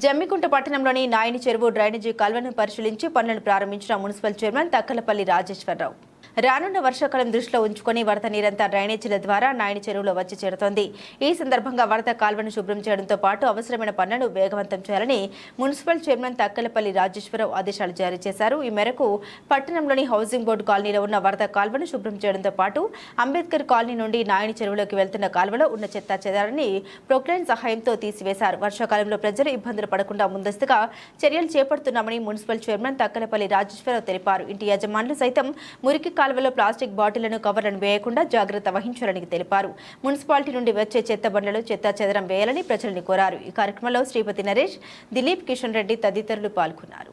జమ్మికుంట పట్టణంలోని నాయని చెరువు డ్రైనేజీ కాల్వను పరిశీలించి పనులను ప్రారంభించిన మున్సిపల్ చైర్మన్ తక్కలపల్లి రాజేశ్వరరావు. రానున్న వర్షాకాలం దృష్టిలో ఉంచుకొని వరద నీరంతా డ్రైనేజీల ద్వారా నాయని చెరువులో వచ్చి చేరుతోంది. ఈ సందర్భంగా వరద కాల్వను శుభ్రం చేయడంతో పాటు అవసరమైన పనులను వేగవంతం చేయాలని మున్సిపల్ చైర్మన్ తక్కలపల్లి రాజేశ్వరరావు ఆదేశాలు జారీ చేశారు. ఈ మేరకు పట్టణంలోని హౌసింగ్ బోర్డు కాలనీలో ఉన్న వరద కాల్వను శుభ్రం చేయడంతో పాటు అంబేద్కర్ కాలనీ నుండి నాయని చెరువులోకి వెళ్తున్న కాల్వలో ఉన్న చెత్త చెదారాన్ని ప్రొక్లైన్ సహాయంతో తీసివేశారు. వర్షాకాలంలో ప్రజలు ఇబ్బందులు పడకుండా ముందస్తుగా చర్యలు చేపడుతున్నామని మున్సిపల్ చైర్మన్ తక్కలపల్లి రాజేశ్వరరావు తెలిపారు. ఇంటి యజమానులు సైతం మురికి కాలువలో ప్లాస్టిక్ బాటిళ్లను కవర్లను వేయకుండా జాగ్రత్త వహించాలని తెలిపారు. మున్సిపాలిటీ నుండి వచ్చే చెత్త బండ్లలో చెత్త చెదరం వేయాలని ప్రజలను కోరారు. ఈ కార్యక్రమంలో శ్రీపతి నరేష్, దిలీప్ కిషన్ రెడ్డి తదితరులు పాల్గొన్నారు.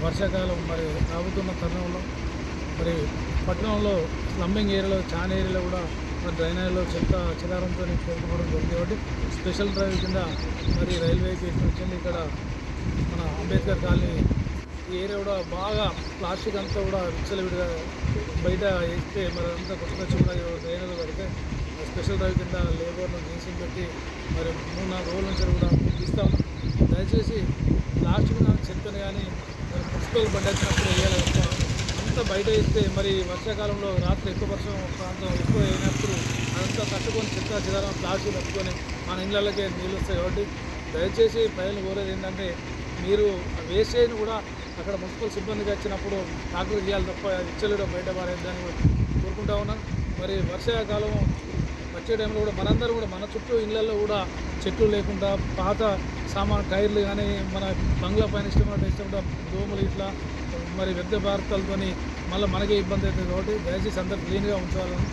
వర్షాకాలం మరి రాబోతున్న తరుణంలో మరి పట్టణంలో స్లమ్మింగ్ ఏరియాలో చాలా ఏరియాలో కూడా మరి డ్రైనేజ్లో చెత్త చెదారంతో పేర్కొనడం జరిగింది. కాబట్టి స్పెషల్ డ్రైవ్ కింద మరి రైల్వేకి వచ్చింది. ఇక్కడ మన అంబేద్కర్ కాలనీ ఈ ఏరియా కూడా బాగా ప్లాస్టిక్ అంతా కూడా విచ్చలవిడిగా బయట వేస్తే మరి అంతా కొట్టుకొచ్చి కూడా డ్రైనేజ్లో పడితే స్పెషల్ డ్రైవ్ కింద లేబర్ను జీన్సులు పెట్టి మరి 3-4 రోజుల నుంచి కూడా ఇస్తాం. దయచేసి ప్లాస్టిక్ చెత్తను కానీ మున్సిపల్ బండి వచ్చినప్పుడు వేయాలి. అంతా బయట వేస్తే మరి వర్షాకాలంలో రాత్రి ఎక్కువ వర్షం ప్రాంతం ఎక్కువ అయినప్పుడు అదంతా తట్టుకొని చెత్త చెదారం ప్లాస్టిక్ తట్టుకొని మన ఇళ్ళకే నీళ్ళు వస్తాయి. కాబట్టి దయచేసి ప్రజలు కోరేది ఏంటంటే మీరు వేసేని కూడా అక్కడ మున్సిపల్ సిబ్బందికి వచ్చినప్పుడు డాక్టర్ చేయాలి తప్ప ఇచ్చలేడం బయట పారేద్దాన్ని కూడా కోరుకుంటా ఉన్నాను. మరి వర్షాకాలం వచ్చే టైంలో కూడా మనందరూ కూడా మన చుట్టూ ఇళ్లలో కూడా చెట్లు లేకుండా పాత సామాన్ టైర్లు కానీ మన బంగ్లా పైన ఇష్టం దోమలు ఇట్లా మరి వ్యర్థ భారతాలతో మళ్ళీ మనకే ఇబ్బంది అవుతుంది. కాబట్టి దయచేసి అందరూ క్లీన్గా ఉంచాలని